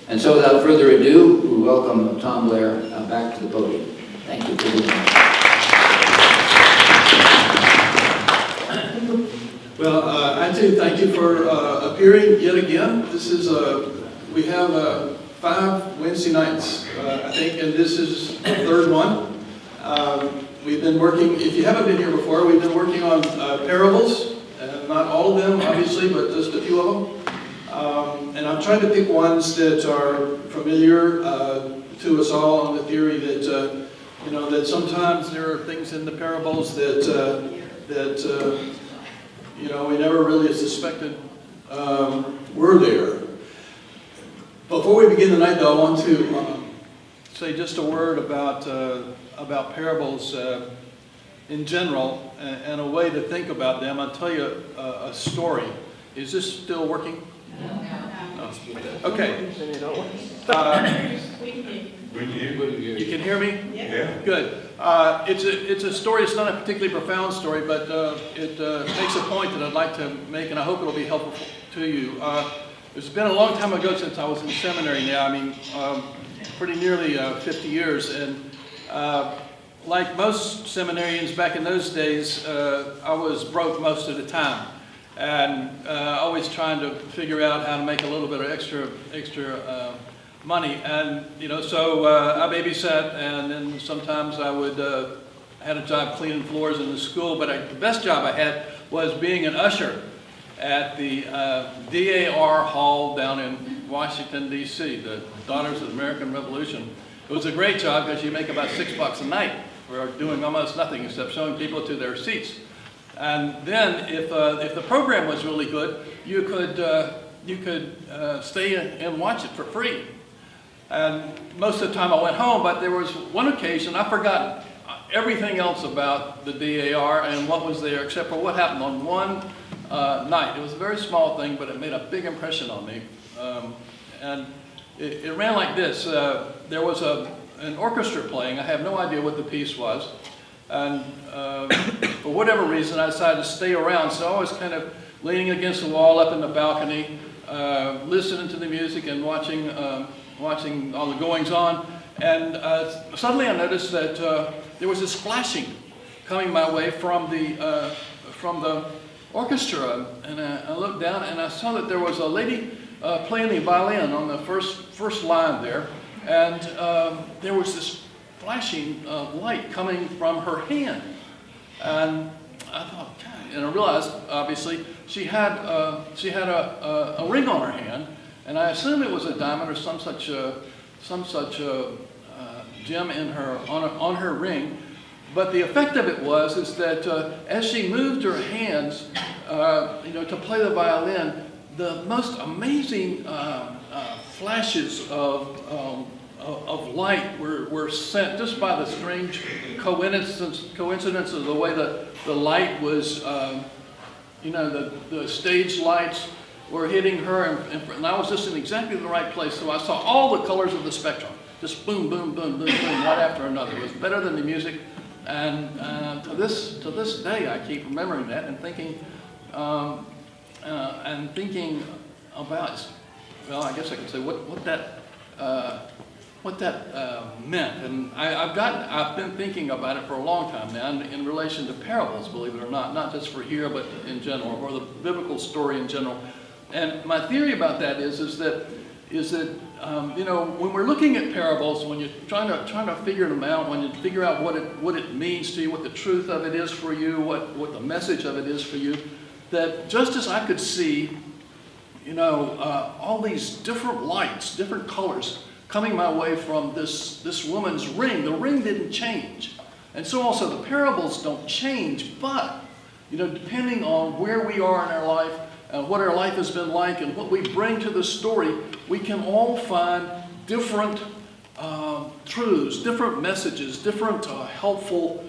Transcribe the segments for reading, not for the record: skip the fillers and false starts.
And so without further ado, we welcome Thom Blair back to the podium. Thank you for being here. Well, I too thank you for appearing yet again. This is we have 5 Wednesday nights, I think, and this is the 3rd one. We've been working, if you haven't been here before, we've been working on parables, not all of them, obviously, but just a few of them. And I'm trying to pick ones that are familiar to us all, on the theory that, you know, that sometimes there are things in the parables that, you know, we never really suspected were there. Before we begin tonight, though, I want to say just a word about parables in general and a way to think about them. I'll tell you a story. Is this still working? No. Okay. You can hear me? Yeah. Good. It's a story. It's not a particularly profound story, but it makes a point that I'd like to make, and I hope it'll be helpful to you. It's been a long time ago since I was in seminary now. I mean, pretty nearly 50 years. And like most seminarians back in those days, I was broke most of the time. And always trying to figure out how to make a little bit of extra money. And, you know, so I babysat, and then sometimes I would, had a job cleaning floors in the school, but the best job I had was being an usher at the DAR Hall down in Washington, D.C., the Daughters of the American Revolution. It was a great job because you make about $6 a night for doing almost nothing except showing people to their seats. And then if the program was really good, you could stay and watch it for free. And most of the time I went home, but there was one occasion I forgot everything else about the DAR and what was there except for what happened on one night. It was a very small thing, but it made a big impression on me. And it ran like this. There was an orchestra playing. I have no idea what the piece was. And for whatever reason, I decided to stay around. So I was kind of leaning against the wall up in the balcony, listening to the music and watching all the goings on. And suddenly I noticed that there was this flashing coming my way from the orchestra. And I looked down and I saw that there was a lady playing the violin on the first line there. And there was this flashing light coming from her hand. And I thought, God, and I realized, obviously, she had a ring on her hand, and I assume it was a diamond or some such gem in her on her ring. But the effect of it is that as she moved her hands, you know, to play the violin, the most amazing flashes of light were sent just by the strange coincidence of the way the light was, you know, the stage lights were hitting her, and I was just in exactly the right place, so I saw all the colors of the spectrum, just boom, boom, boom, boom, boom, one after another. It was better than the music, and to this day I keep remembering that and thinking about, well, I guess I could say what that meant. And I've been thinking about it for a long time now in relation to parables, believe it or not just for here, but in general, or the biblical story in general. And my theory about that is that you know, when we're looking at parables, when you're trying to figure them out, when you figure out what it means to you, what the truth of it is for you, what the message of it is for you, that just as I could see, you know, all these different lights, different colors coming my way from this woman's ring. The ring didn't change. And so also the parables don't change, but, you know, depending on where we are in our life, what our life has been like, and what we bring to the story, we can all find different truths, different messages, different helpful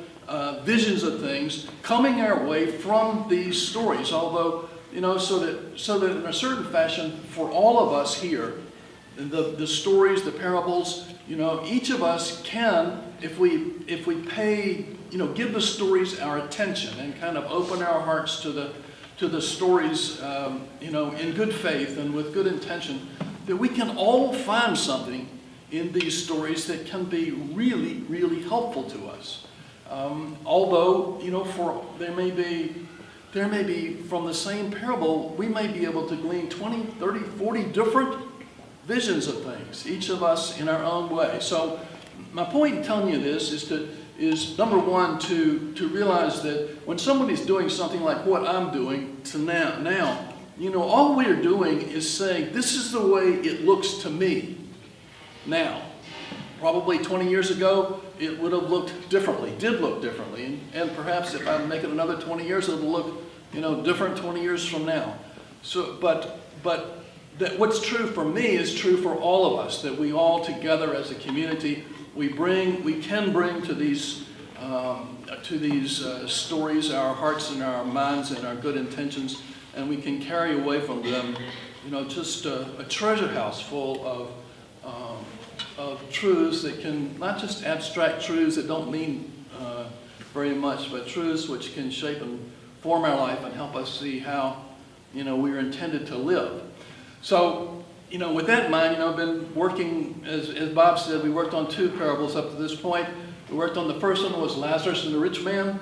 visions of things coming our way from these stories. Although, you know, so that in a certain fashion, for all of us here, the stories, the parables, you know, each of us can, if we pay, you know, give the stories our attention and kind of open our hearts to the stories, you know, in good faith and with good intention, that we can all find something in these stories that can be really, really helpful to us. Although, there may be from the same parable, we may be able to glean 20, 30, 40 different visions of things, each of us in our own way. So my point in telling you this is number one, to realize that when somebody's doing something like what I'm doing now, all we're doing is saying, this is the way it looks to me now. Probably 20 years ago, it would have looked differently, did look differently. And perhaps if I make it another 20 years, it'll look, different 20 years from now. So, but that what's true for me is true for all of us, that we all together as a community, we can bring to these stories our hearts and our minds and our good intentions, and we can carry away from them, just a treasure house full of truths that can, not just abstract truths that don't mean very much, but truths which can shape and form our life and help us see how, we are intended to live. So, with that in mind, I've been working, as Bob said, we worked on 2 parables up to this point. We worked on the first one was Lazarus and the rich man.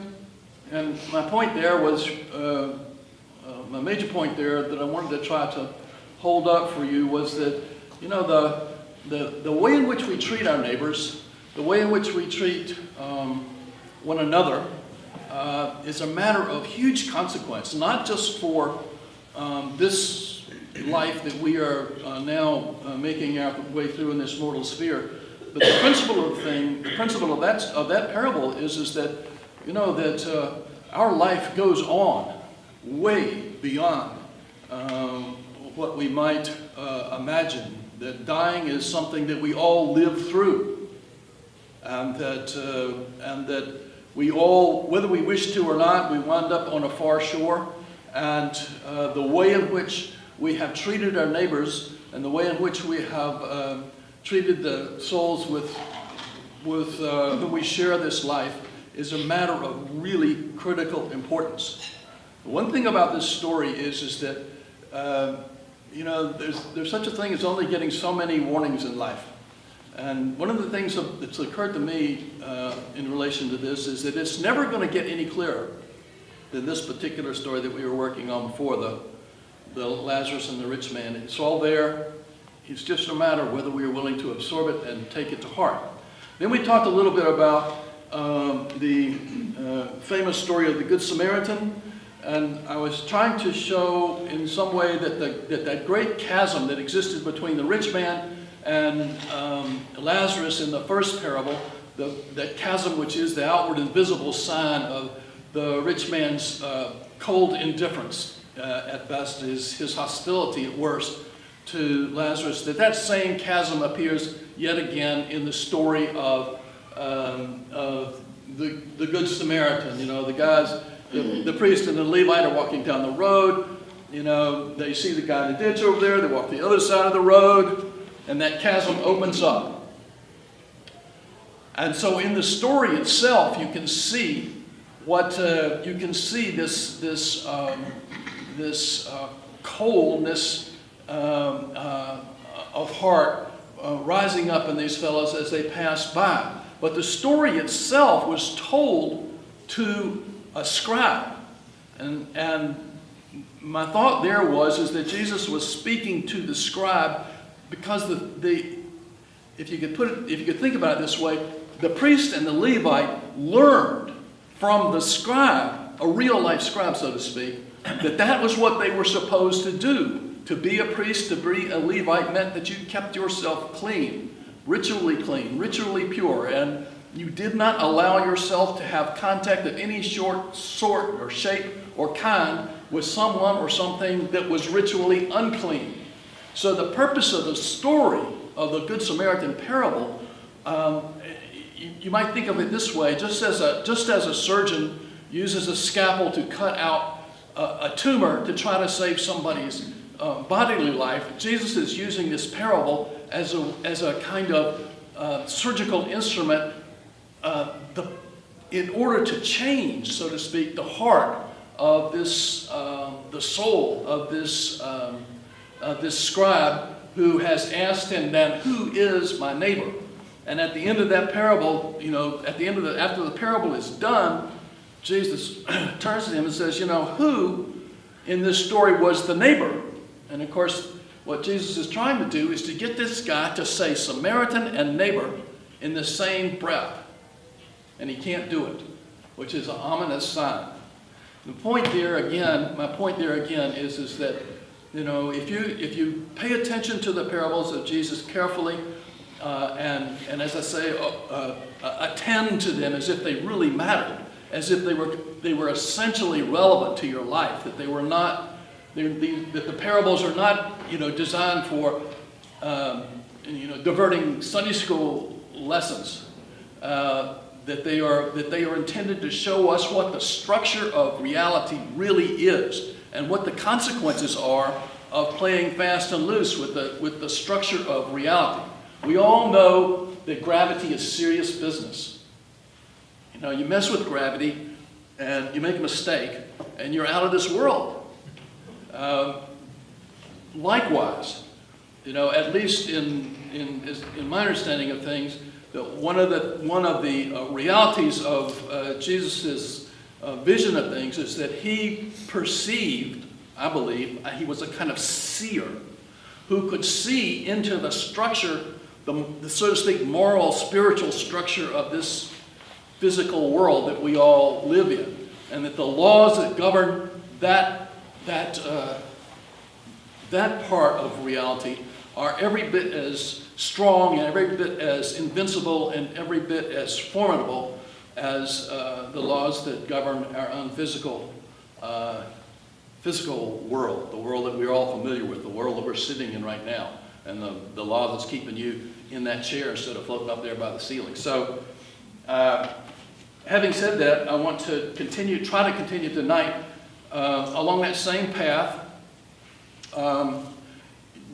And my point there was, my major point there that I wanted to try to hold up for you was that, the way in which we treat our neighbors, the way in which we treat one another is a matter of huge consequence, not just for this life that we are now making our way through in this mortal sphere. But the principle of that parable is that, that our life goes on way beyond what we might imagine. That dying is something that we all live through, and that we all, whether we wish to or not, we wind up on a far shore. And the way in which we have treated our neighbors, and the way in which we have treated the souls with whom we share this life, is a matter of really critical importance. One thing about this story is that there's such a thing as only getting so many warnings in life. And one of the things that's occurred to me in relation to this is that it's never going to get any clearer than this particular story that we were working on before, the Lazarus and the rich man. It's all there. It's just a matter of whether we are willing to absorb it and take it to heart. Then we talked a little bit about the famous story of the Good Samaritan. And I was trying to show in some way that that great chasm that existed between the rich man and Lazarus in the first parable, that chasm which is the outward and visible sign of the rich man's cold indifference at best, is his hostility at worst to Lazarus, that same chasm appears yet again in the story of the Good Samaritan. The guys, the priest and the Levite are walking down the road. They see the guy in the ditch over there. They walk the other side of the road, and that chasm opens up. And so in the story itself, you can see this coldness of heart rising up in these fellows as they pass by. But the story itself was told to a scribe, and my thought there is that Jesus was speaking to the scribe because if you could think about it this way, the priest and the Levite learned from the scribe, a real life scribe, so to speak, that was what they were supposed to do. To be a priest, to be a Levite, meant that you kept yourself clean, ritually pure, and you did not allow yourself to have contact of any sort or shape or kind with someone or something that was ritually unclean. So the purpose of the story of the Good Samaritan parable, you might think of it this way: just as a surgeon uses a scalpel to cut out a tumor to try to save somebody's bodily life, Jesus is using this parable as a kind of surgical instrument in order to change, so to speak, the heart of the soul of this scribe who has asked him then, who is my neighbor? And at the end of that parable, after the parable is done, Jesus turns to him and says, who in this story was the neighbor? And of course, what Jesus is trying to do is to get this guy to say Samaritan and neighbor in the same breath. And he can't do it, which is an ominous sign. My point there again is that, if you pay attention to the parables of Jesus carefully, and as I say, attend to them as if they really mattered, as if they were essentially relevant to your life, that they were not, that the parables are not, designed for, diverting Sunday school lessons. That they are intended to show us what the structure of reality really is, and what the consequences are of playing fast and loose with the structure of reality. We all know that gravity is serious business. You mess with gravity and you make a mistake and you're out of this world. Likewise, at least in my understanding of things, that one of the realities of Jesus' vision of things is that he perceived, I believe, he was a kind of seer who could see into the structure, the so to speak, moral, spiritual structure of this physical world that we all live in, and that the laws that govern that part of reality are every bit as strong and every bit as invincible and every bit as formidable as the laws that govern our own physical world, the world that we're all familiar with, the world that we're sitting in right now, and the law that's keeping you in that chair instead of floating up there by the ceiling. So, having said that, I want to try to continue tonight along that same path.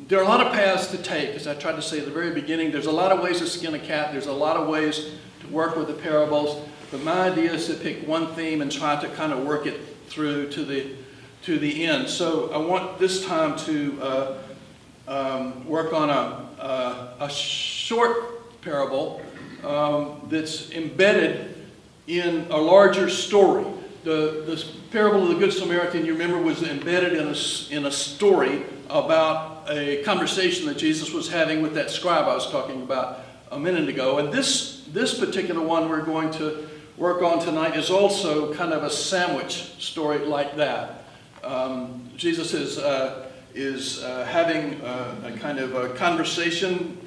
There are a lot of paths to take, as I tried to say at the very beginning. There's a lot of ways to skin a cat. There's a lot of ways to work with the parables. But my idea is to pick one theme and try to kind of work it through to the end. So I want this time to work on a short parable that's embedded in a larger story. The parable of the Good Samaritan, you remember, was embedded in a story about a conversation that Jesus was having with that scribe I was talking about a minute ago. And this particular one we're going to work on tonight is also kind of a sandwich story like that. Jesus is having a kind of a conversation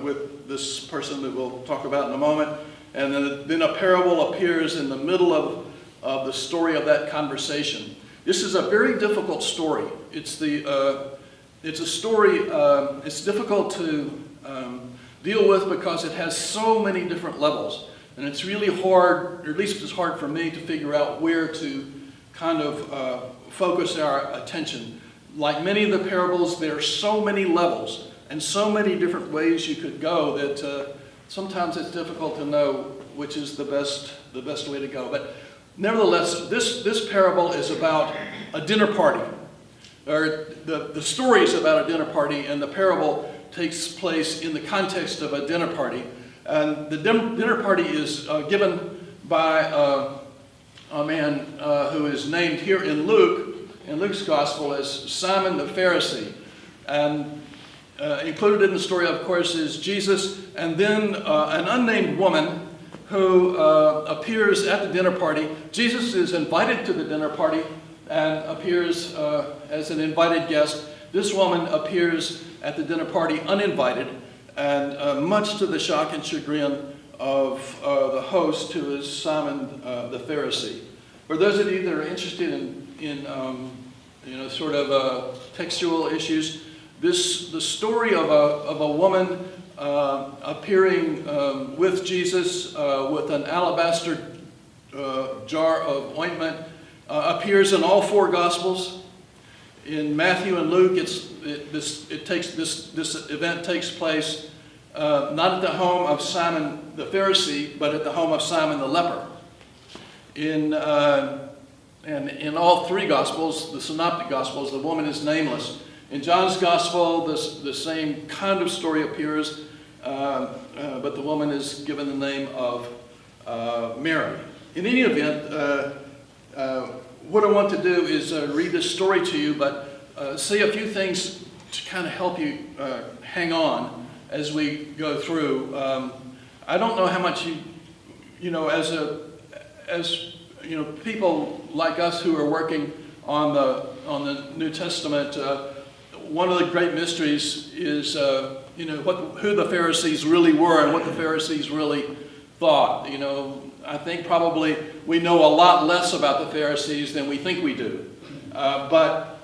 with this person that we'll talk about in a moment, and then a parable appears in the middle of the story of that conversation. This is a very difficult story. It's a story, it's difficult to deal with because it has so many different levels. And it's really hard, or at least it's hard for me to figure out where to kind of focus our attention. Like many of the parables, there are so many levels and so many different ways you could go that sometimes it's difficult to know which is the best way to go. But nevertheless, this parable is about a dinner party. Or the story is about a dinner party, and the parable takes place in the context of a dinner party. And the dinner party is given by a man who is named here in Luke's Gospel as Simon the Pharisee. And included in the story, of course, is Jesus, and then an unnamed woman who appears at the dinner party. Jesus is invited to the dinner party and appears as an invited guest. This woman appears at the dinner party uninvited, and much to the shock and chagrin of the host, who is Simon the Pharisee. For those of you that are interested in sort of textual issues, the story of a woman appearing with Jesus with an alabaster jar of ointment appears in all four Gospels. In Matthew and Luke, this event takes place not at the home of Simon the Pharisee, but at the home of Simon the leper. And in all three Gospels, the Synoptic Gospels, the woman is nameless. In John's Gospel, the same kind of story appears, but the woman is given the name of Mary. In any event, what I want to do is read this story to you, but say a few things to kind of help you hang on as we go through. I don't know how much as people like us who are working on the New Testament. One of the great mysteries is who the Pharisees really were and what the Pharisees really thought. I think probably we know a lot less about the Pharisees than we think we do. But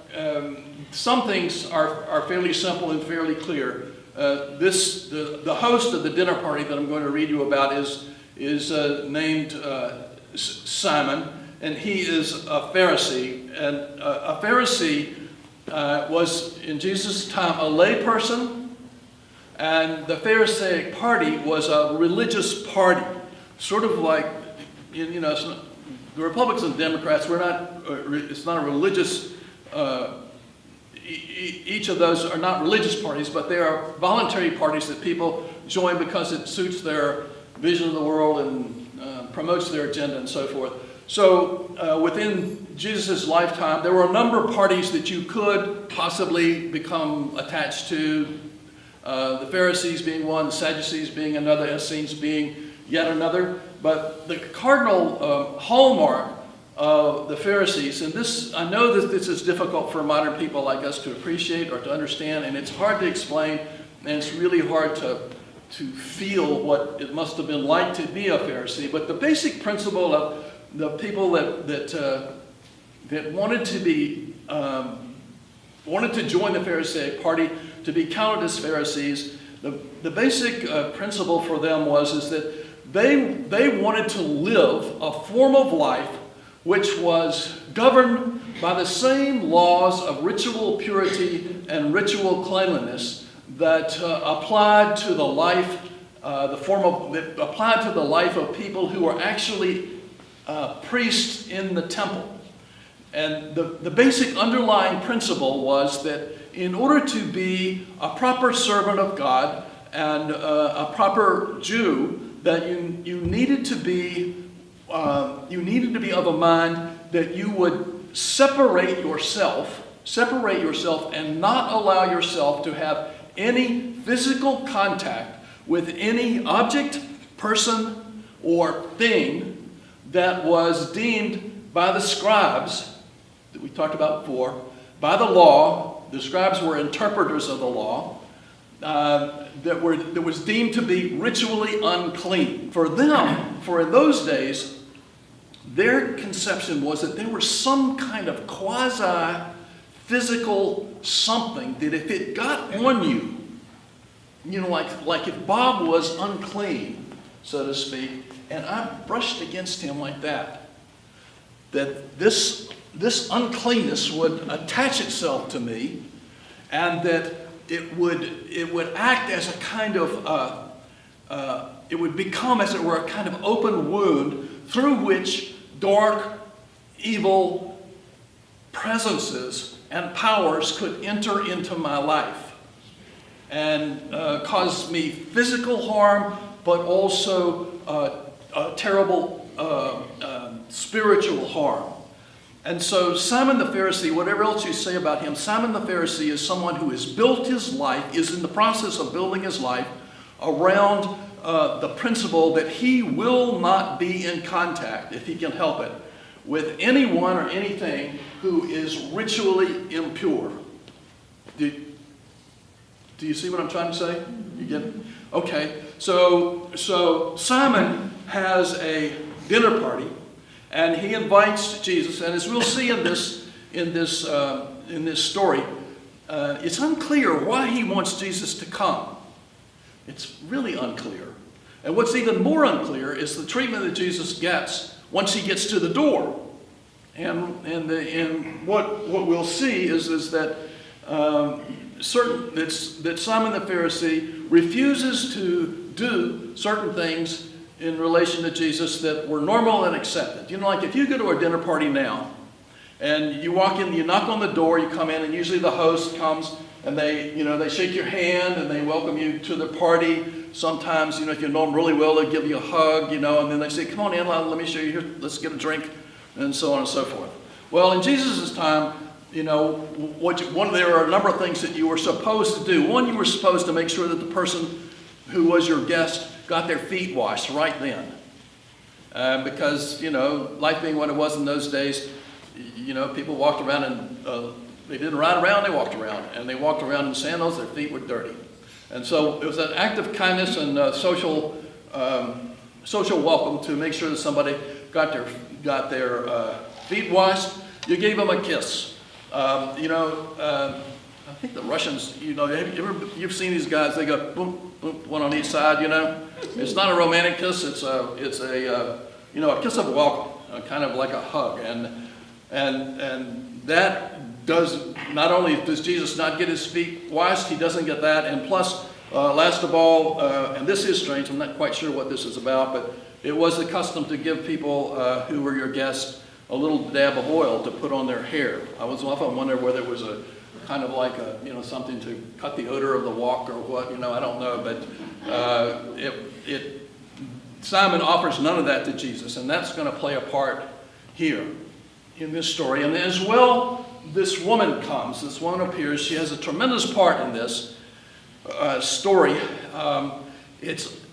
some things are fairly simple and fairly clear. The host of the dinner party that I'm going to read you about is named Simon, and he is a Pharisee. And a Pharisee was in Jesus' time a lay person, and the Pharisaic party was a religious party, sort of like the Republicans and Democrats. It's not a religious. Each of those are not religious parties, but they are voluntary parties that people join because it suits their vision of the world and promotes their agenda and so forth. So within Jesus' lifetime, there were a number of parties that you could possibly become attached to. The Pharisees being one, the Sadducees being another, Essenes being yet another. But the cardinal hallmark of the Pharisees, and this, I know that this is difficult for modern people like us to appreciate or to understand, and it's hard to explain, and it's really hard to feel what it must have been like to be a Pharisee. But the basic principle of the people that wanted to join the Pharisaic party, to be counted as Pharisees, the basic principle for them is that they wanted to live a form of life which was governed by the same laws of ritual purity and ritual cleanliness that applied to the life, that applied to the life of people who were actually priests in the temple. And the basic underlying principle was that in order to be a proper servant of God and a proper Jew, that you needed to be of a mind that you would separate yourself and not allow yourself to have any physical contact with any object, person, or thing that was deemed by the scribes that we talked about before, by the law. The scribes were interpreters of the law, that was deemed to be ritually unclean. For them, for in those days, their conception was that there was some kind of quasi-physical something that if it got on you, like if Bob was unclean, so to speak, and I brushed against him like that this uncleanness would attach itself to me, and that it would act as a kind of, it would become, as it were, a kind of open wound through which dark, evil presences and powers could enter into my life and cause me physical harm, but also terrible spiritual harm. And so Simon the Pharisee, whatever else you say about him, Simon the Pharisee is someone who has built his life, is in the process of building his life around the principle that he will not be in contact, if he can help it, with anyone or anything who is ritually impure. Do you see what I'm trying to say? You get it? Okay. So Simon has a dinner party, and he invites Jesus. And as we'll see in this story, it's unclear why he wants Jesus to come. It's really unclear. And what's even more unclear is the treatment that Jesus gets once he gets to the door. And what we'll see is that that Simon the Pharisee refuses to do certain things in relation to Jesus that were normal and accepted. Like if you go to a dinner party now, And you walk in, you knock on the door, you come in, and usually the host comes and they shake your hand and they welcome you to the party. Sometimes, if you know them really well, they give you a hug, and then they say, come on in, let me show you here, let's get a drink, and so on and so forth. Well, in Jesus' time, there are a number of things that you were supposed to do. One, you were supposed to make sure that the person who was your guest got their feet washed right then. Because, life being what it was in those days, people walked around and they didn't ride around, they walked around. And they walked around in sandals, their feet were dirty. And so it was an act of kindness and social welcome to make sure that somebody got their feet washed. You gave them a kiss. I think the Russians, you've seen these guys, they go boom, boom, one on each side, It's not a romantic kiss, it's a kiss of welcome, kind of like a hug. And that does, not only does Jesus not get his feet washed, he doesn't get that, and plus, last of all, and this is strange, I'm not quite sure what this is about, but it was the custom to give people who were your guests a little dab of oil to put on their hair. I was often wondering whether it was a kind of like something to cut the odor of the walk or what, I don't know, but Simon offers none of that to Jesus, and that's going to play a part here in this story. And as well, this woman comes, this woman appears, she has a tremendous part in this story.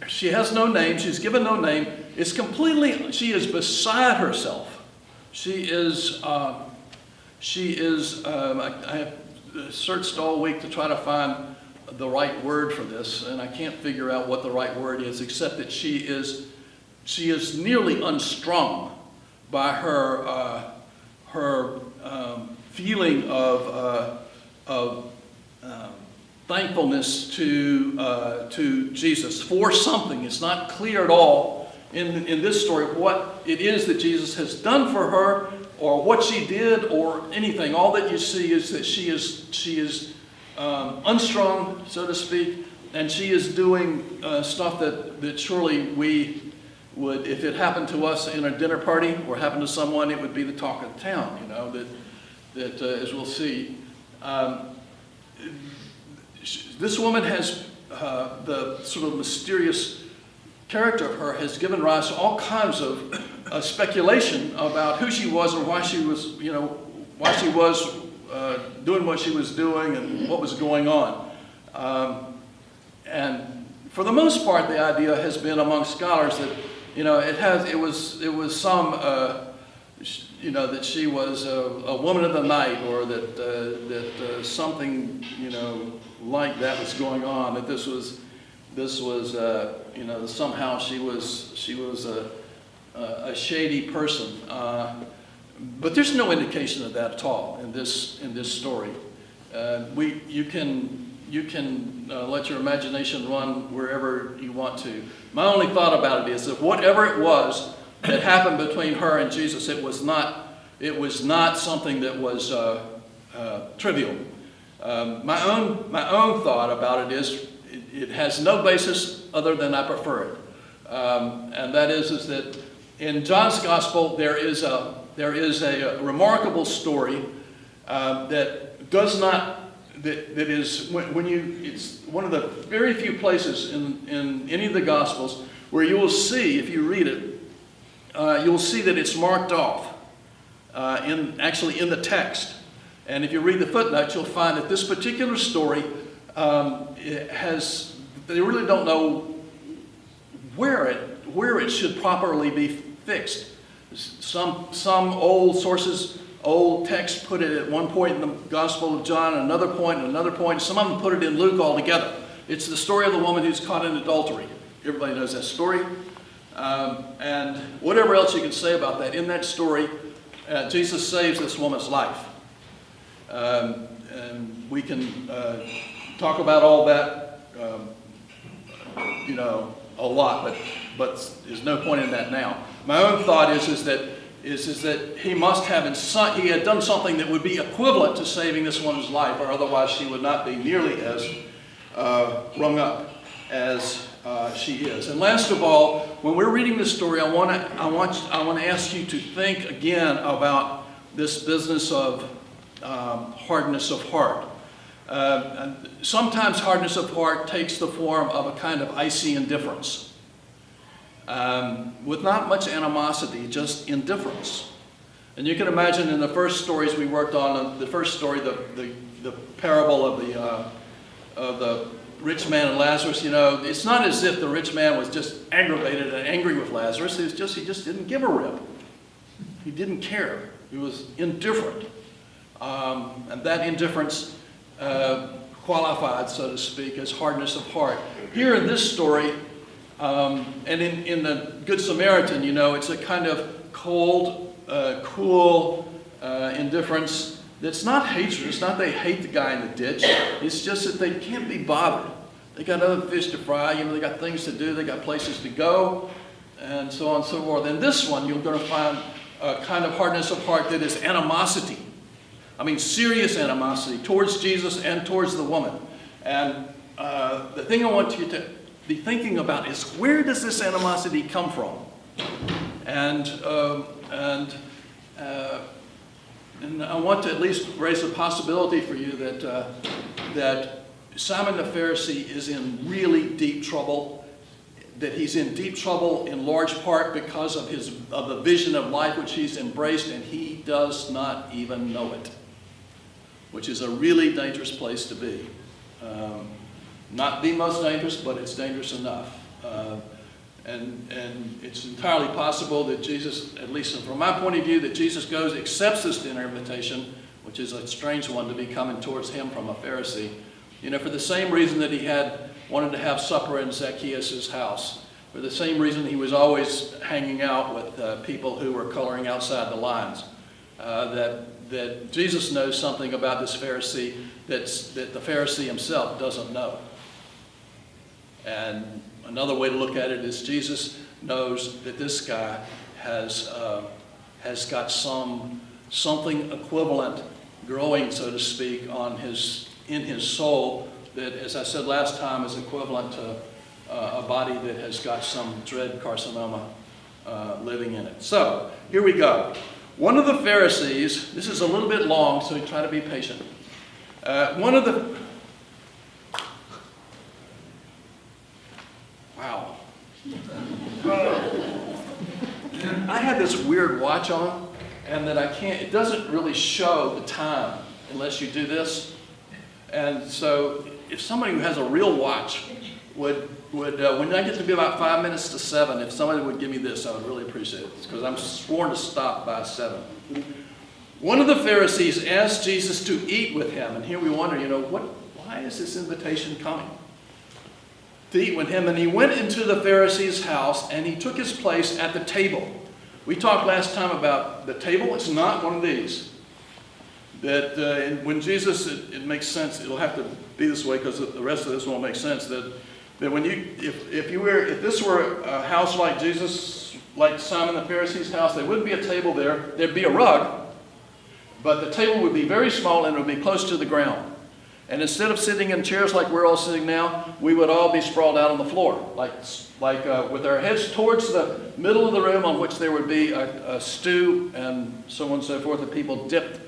She has no name, she's given no name, she is beside herself. I have searched all week to try to find the right word for this, and I can't figure out what the right word is, except that she is nearly unstrung by her feeling of thankfulness to Jesus for something. It's not clear at all in this story what it is that Jesus has done for her, or what she did, or anything. All that you see is that she is unstrung, so to speak, and she is doing stuff that surely we would, if it happened to us in a dinner party or happened to someone, it would be the talk of the town. That as we'll see, this woman has the sort of mysterious character of her has given rise to all kinds of speculation about who she was and why she was doing what she was doing and what was going on. And for the most part, the idea has been among scholars that it was some that she was a woman of the night, or that something like that was going on. That this was somehow she was a shady person. But there's no indication of that at all in this story. You can let your imagination run wherever you want to. My only thought about it is that whatever it was that happened between her and Jesus, it was not something that was trivial. My own thought about it is it has no basis other than I prefer it, and that is that in John's Gospel there is a remarkable story that does not. That is it's one of the very few places in any of the Gospels where you will see, if you read it, you'll see that it's marked off in the text. And if you read the footnotes, you'll find that this particular story they really don't know where it should properly be fixed. Some old sources, old texts put it at one point in the Gospel of John, another point. Some of them put it in Luke altogether. It's the story of the woman who's caught in adultery. Everybody knows that story. And whatever else you can say about that, in that story, Jesus saves this woman's life. And we can talk about all that, a lot, but there's no point in that now. My own thought is that he must have, he had done something that would be equivalent to saving this woman's life, or otherwise she would not be nearly as rung up as she is. And last of all, when we're reading this story, I want to ask you to think again about this business of hardness of heart. And sometimes hardness of heart takes the form of a kind of icy indifference, with not much animosity, just indifference. And you can imagine in the first stories we worked on, the first story, the parable of the rich man and Lazarus, it's not as if the rich man was just aggravated and angry with Lazarus. It was just, he just didn't give a rip. He didn't care. He was indifferent. And that indifference qualified, so to speak, as hardness of heart. Here in this story, and in the Good Samaritan, it's a kind of cold, cool indifference. It's not hatred. It's not they hate the guy in the ditch. It's just that they can't be bothered. They got other fish to fry. They got things to do. They got places to go, and so on and so forth. In this one, you're going to find a kind of hardness of heart that is animosity. I mean, serious animosity towards Jesus and towards the woman. And the thing I want you to be thinking about is, where does this animosity come from? And I want to at least raise the possibility for you that Simon the Pharisee is in really deep trouble, that he's in deep trouble in large part because of the vision of life which he's embraced, and he does not even know it, which is a really dangerous place to be. Not the most dangerous, but it's dangerous enough. And it's entirely possible that Jesus, at least from my point of view, that Jesus goes, accepts this dinner invitation, which is a strange one to be coming towards him from a Pharisee, for the same reason that he wanted to have supper in Zacchaeus' house, for the same reason he was always hanging out with people who were coloring outside the lines. That Jesus knows something about this Pharisee that the Pharisee himself doesn't know. And another way to look at it is Jesus knows that this guy has got something equivalent growing, so to speak, in his soul that, as I said last time, is equivalent to a body that has got some dread carcinoma living in it. So here we go. One of the Pharisees, this is a little bit long, so try to be patient. Wow. I had this weird watch on, and that it doesn't really show the time unless you do this. And so if somebody who has a real watch would when I get to be about 5 minutes to 7, if somebody would give me this, I would really appreciate it, because I'm sworn to stop by 7. One of the Pharisees asked Jesus to eat with him, and here we wonder, why is this invitation coming? To eat with him, and he went into the Pharisee's house, and he took his place at the table. We talked last time about the table. It's not one of these. That when Jesus, it makes sense, it'll have to be this way because the rest of this won't make sense, that when if this were a house like Jesus, like Simon the Pharisee's house, there wouldn't be a table there. There'd be a rug, but the table would be very small and it would be close to the ground. And instead of sitting in chairs like we're all sitting now, we would all be sprawled out on the floor, like with our heads towards the middle of the room, on which there would be a stew and so on and so forth that people dipped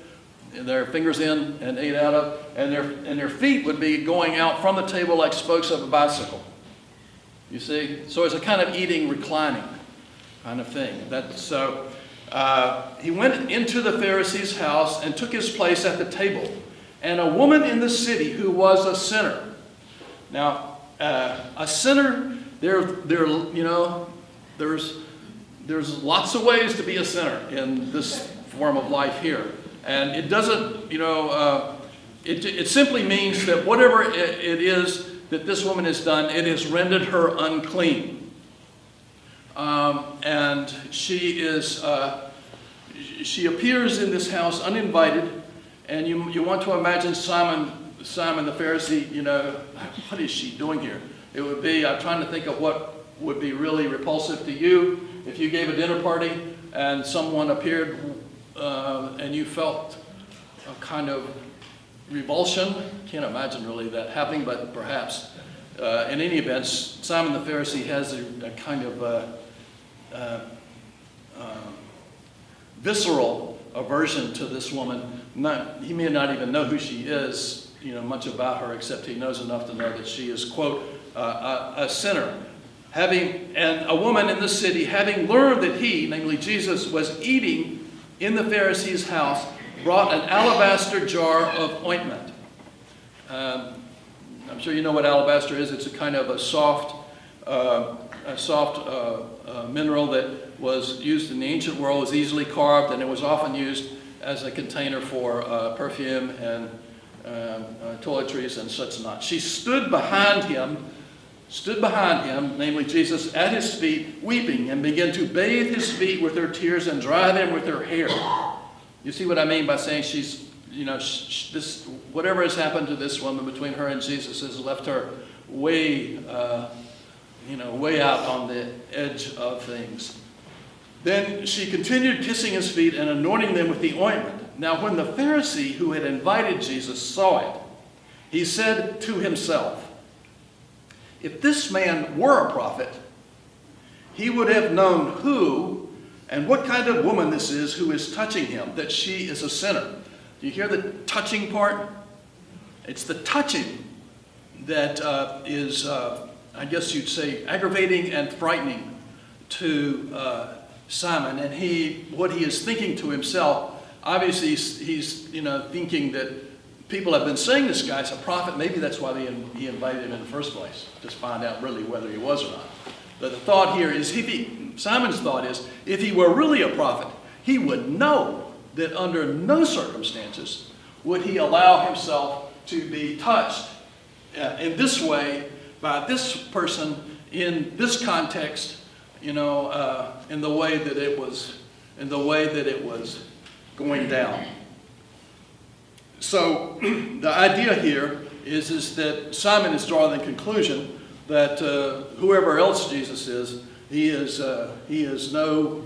their fingers in and ate out of, and their feet would be going out from the table like spokes of a bicycle. You see? So it's a kind of eating, reclining kind of thing. He went into the Pharisee's house and took his place at the table. And a woman in the city who was a sinner. Now, a sinner, there's lots of ways to be a sinner in this form of life here. And it doesn't, it simply means that whatever it is that this woman has done, it has rendered her unclean. And she appears in this house uninvited, and you want to imagine Simon the Pharisee, what is she doing here? It would be, I'm trying to think of what would be really repulsive to you if you gave a dinner party and someone appeared and you felt a kind of revulsion. Can't imagine really that happening, but perhaps. In any event, Simon the Pharisee has a kind of visceral aversion to this woman. He may not even know who she is, much about her, except he knows enough to know that she is, quote, a sinner. And a woman in the city, having learned that he, namely Jesus, was eating in the Pharisee's house, brought an alabaster jar of ointment. I'm sure you know what alabaster is. It's a kind of a soft mineral that was used in the ancient world, was easily carved, and it was often used as a container for perfume and toiletries and such not. She stood behind him, namely Jesus, at his feet, weeping, and began to bathe his feet with her tears and dry them with her hair. You see what I mean by saying she's, this, whatever has happened to this woman between her and Jesus has left her way out on the edge of things. Then she continued kissing his feet and anointing them with the ointment. Now when the Pharisee who had invited Jesus saw it, he said to himself, "If this man were a prophet, he would have known who and what kind of woman this is who is touching him, that she is a sinner." Do you hear the touching part? It's the touching that is, I guess you'd say, aggravating and frightening to Simon. And what he is thinking to himself, obviously he's thinking that people have been saying this guy's a prophet. Maybe that's why he invited him in the first place, to find out really whether he was or not. But the thought here is, Simon's thought is, if he were really a prophet, he would know that under no circumstances would he allow himself to be touched in this way by this person in this context, in the way that it was going down. So the idea here is that Simon is drawing the conclusion that whoever else Jesus is, he is no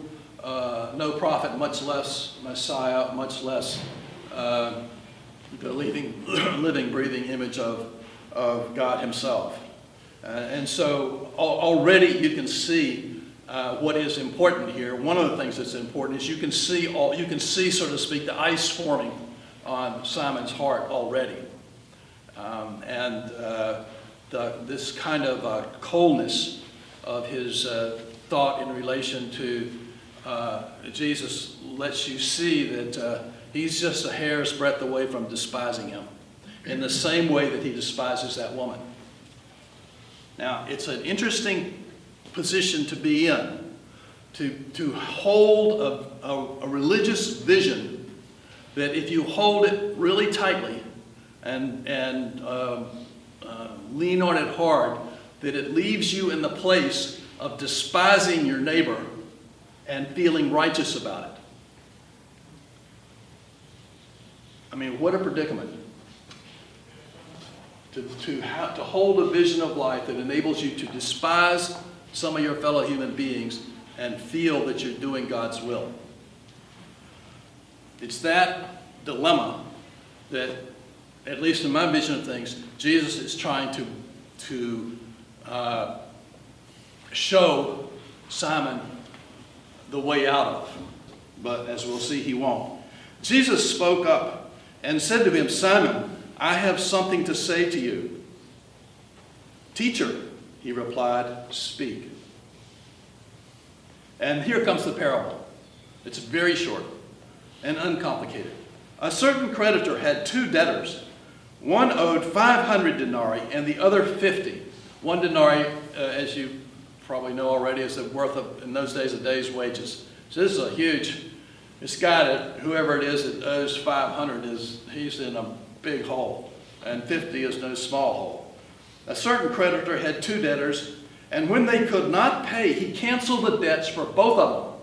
prophet, much less Messiah, much less the living, breathing image of God himself. And so already you can see what is important here. One of the things that's important is you can see, so to speak, the ice forming on Simon's heart already. This kind of coldness of his thought in relation to Jesus lets you see that he's just a hair's breadth away from despising him in the same way that he despises that woman. Now, it's an interesting position to be in, to hold a religious vision that if you hold it really tightly and lean on it hard, that it leaves you in the place of despising your neighbor and feeling righteous about it. I mean, what a predicament. To hold a vision of life that enables you to despise some of your fellow human beings and feel that you're doing God's will. It's that dilemma that, at least in my vision of things, Jesus is trying to show Simon the way out of. But as we'll see, he won't. Jesus spoke up and said to him, "Simon, I have something to say to you." "Teacher," he replied, "speak." And here comes the parable. It's very short and uncomplicated. A certain creditor had two debtors. One owed 500 denarii and the other 50. One denarii, as you probably know already, is the worth of, in those days, a day's wages. So this is a huge, this guy, that whoever it is that owes 500, he's in a big hole, and 50 is no small hole. A certain creditor had two debtors, and when they could not pay, he canceled the debts for both of them.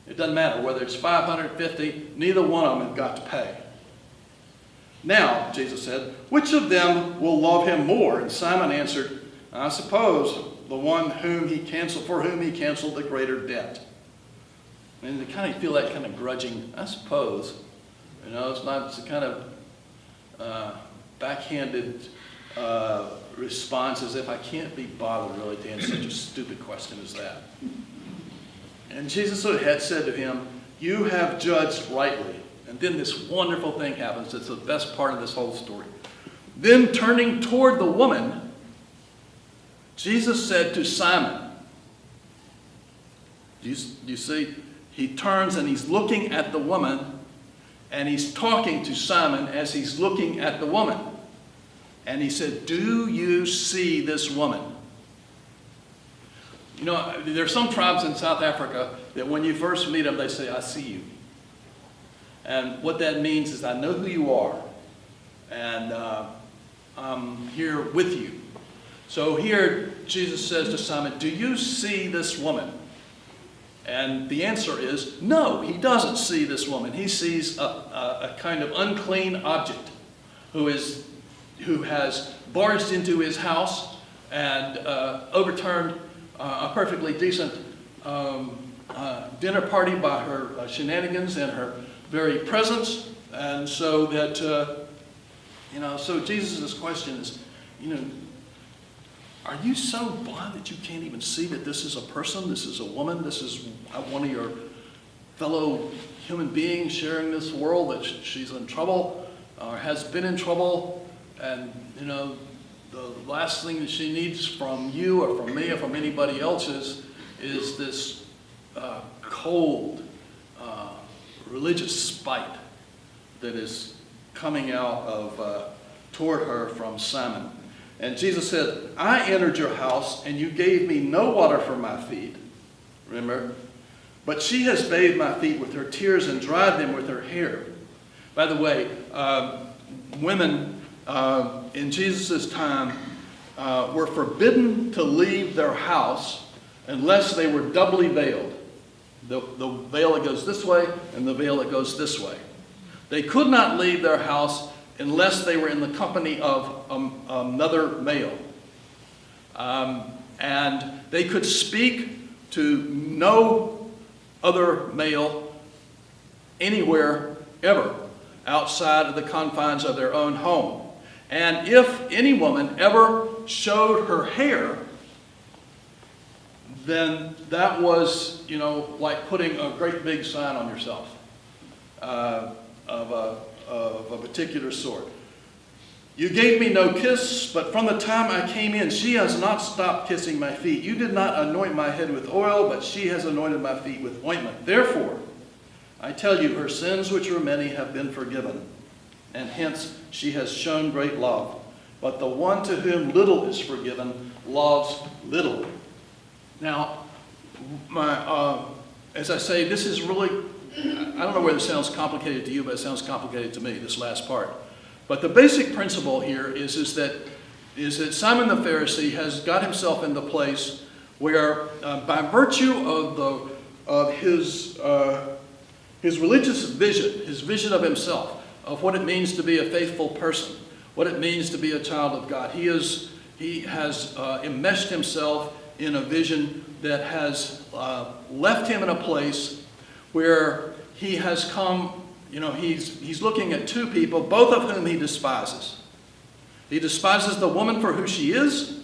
It doesn't matter whether it's 550, neither one of them have got to pay. "Now," Jesus said, "which of them will love him more?" And Simon answered, "I suppose the one for whom he canceled the greater debt." And they kind of feel that kind of grudging, "I suppose." It's a kind of backhanded response, as if I can't be bothered really to answer such a stupid question as that. And Jesus had said to him, you have judged rightly. And then this wonderful thing happens. It's the best part of this whole story. Then turning toward the woman, Jesus said to Simon, you see, he turns and he's looking at the woman, and he's talking to Simon as he's looking at the woman. And he said, do you see this woman? You know, there are some tribes in South Africa that when you first meet them, they say, I see you. And what that means is, I know who you are, and I'm here with you. So here, Jesus says to Simon, do you see this woman? And the answer is, no, he doesn't see this woman. He sees a kind of unclean object who has barged into his house and overturned a perfectly decent dinner party by her shenanigans and her very presence. And so that, so Jesus' question is, are you so blind that you can't even see that this is a person, this is a woman, this is one of your fellow human beings sharing this world, that she's in trouble or has been in trouble, and, the last thing that she needs from you or from me or from anybody else is this cold, religious spite that is coming out of toward her from Simon. And Jesus said, I entered your house and you gave me no water for my feet. Remember? But she has bathed my feet with her tears and dried them with her hair. By the way, women in Jesus' time were forbidden to leave their house unless they were doubly veiled. The veil that goes this way and the veil that goes this way. They could not leave their house unless they were in the company of another male. And they could speak to no other male anywhere ever outside of the confines of their own home. And if any woman ever showed her hair, then that was, like putting a great big sign on yourself of a particular sort. You gave me no kiss, but from the time I came in, she has not stopped kissing my feet. You did not anoint my head with oil, but she has anointed my feet with ointment. Therefore, I tell you, her sins, which are many, have been forgiven, and hence she has shown great love. But the one to whom little is forgiven loves little. Now, as I say, this is really, I don't know whether it sounds complicated to you, but it sounds complicated to me, this last part. But the basic principle here is that Simon the Pharisee has got himself in the place where, by virtue of his religious vision, his vision of himself, of what it means to be a faithful person, what it means to be a child of God, he has enmeshed himself in a vision that has left him in a place where he has come. He's looking at two people, both of whom he despises. He despises the woman for who she is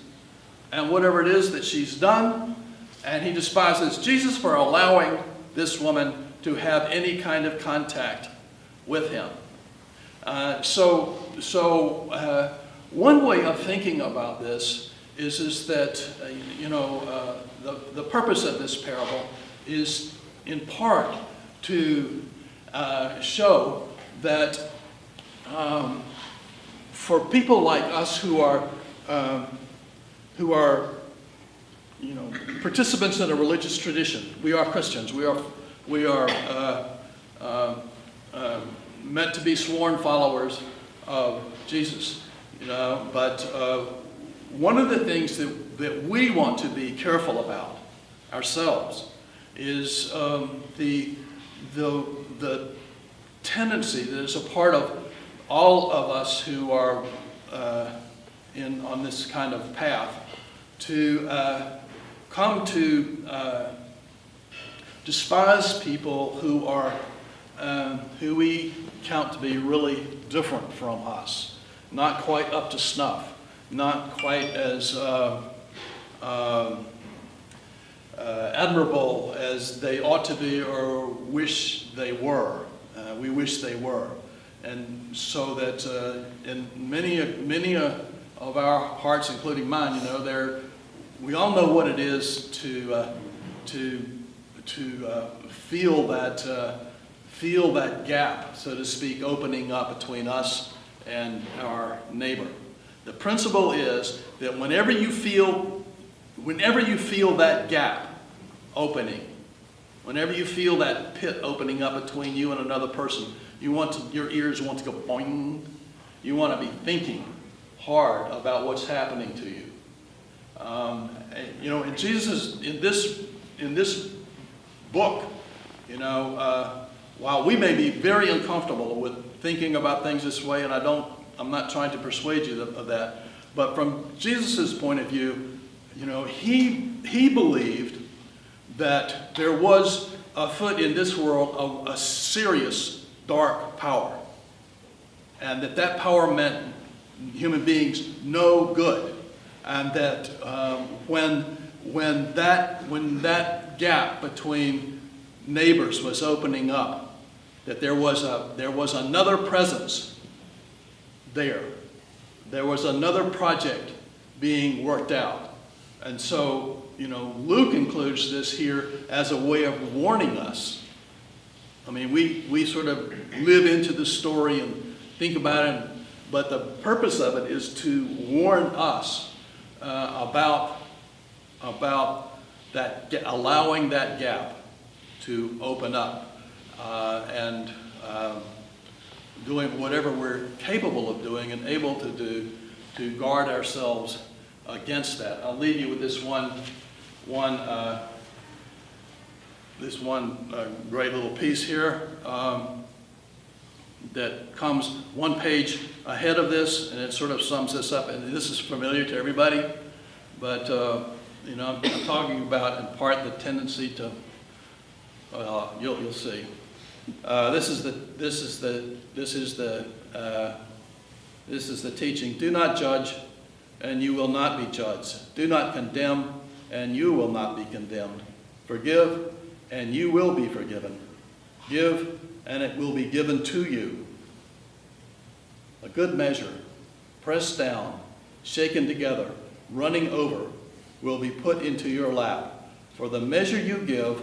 and whatever it is that she's done, and he despises Jesus for allowing this woman to have any kind of contact with him. So one way of thinking about this is that the purpose of this parable is in part to show that for people like us who are participants in a religious tradition, we are Christians. We are meant to be sworn followers of Jesus. But one of the things that we want to be careful about ourselves is the tendency that is a part of all of us who are on this kind of path to come to despise people who we count to be really different from us, not quite up to snuff, not quite as admirable as they ought to be or wish they were. We wish they were. And so that in many of our hearts, including mine, we all know what it is to feel that gap, so to speak, opening up between us and our neighbor. The principle is that whenever you feel that gap opening, whenever you feel that pit opening up between you and another person, your ears want to go boing. You want to be thinking hard about what's happening to you. And Jesus in this book, while we may be very uncomfortable with thinking about things this way, and I'm not trying to persuade you of that, but from Jesus' point of view, he believed that there was afoot in this world a serious dark power, and that power meant human beings no good, and that when that gap between neighbors was opening up, that there was another presence there. There was another project being worked out. And so, Luke includes this here as a way of warning us. I mean, we sort of live into the story and think about it, but the purpose of it is to warn us about that, allowing that gap to open up and doing whatever we're capable of doing and able to do to guard ourselves against that. I'll leave you with this one great little piece here that comes one page ahead of this, and it sort of sums this up. And this is familiar to everybody, but I'm talking about in part the tendency to. Well, you'll see. This is the teaching. Do not judge, and you will not be judged. Do not condemn, and you will not be condemned. Forgive, and you will be forgiven. Give, and it will be given to you. A good measure, pressed down, shaken together, running over, will be put into your lap. For the measure you give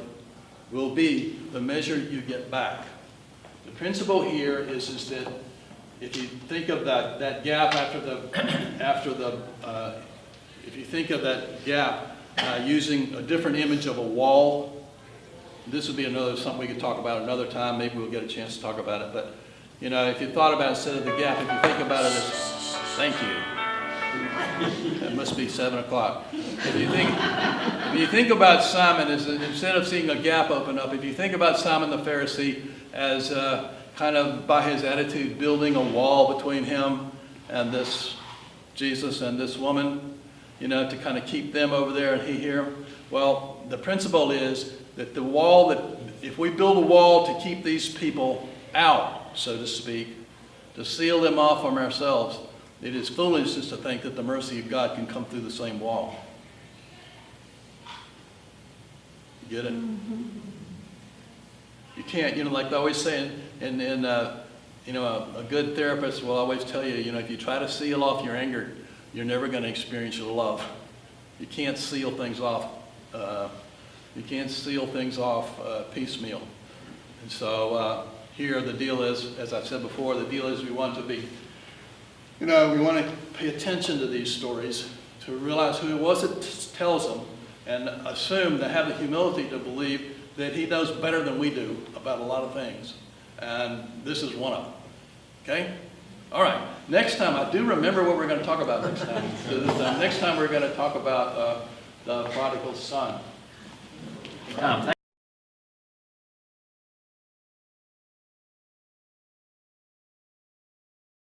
will be the measure you get back. The principle here is that if you think of that gap if you think of that gap using a different image of a wall, this would be something we could talk about another time. Maybe we'll get a chance to talk about it. But if you thought about it, instead of the gap, if you think about it as, thank you. It must be 7 o'clock. If you think about Simon as instead of seeing a gap open up, if you think about Simon the Pharisee as kind of by his attitude building a wall between him and this Jesus and this woman, to kind of keep them over there and he here. Well, the principle is that if we build a wall to keep these people out, so to speak, to seal them off from ourselves, it is foolishness to think that the mercy of God can come through the same wall. You get it? Mm-hmm. You can't, like they always say, a good therapist will always tell you, if you try to seal off your anger, you're never going to experience your love. You can't seal things off. Piecemeal. And so here the deal is, as I've said before, the deal is we want to be, we want to pay attention to these stories, to realize who it was that tells them, and assume to have the humility to believe that he knows better than we do about a lot of things. And this is one of them. Okay? All right. Next time, I do remember what we're going to talk about next time. Next time we're going to talk about the prodigal son.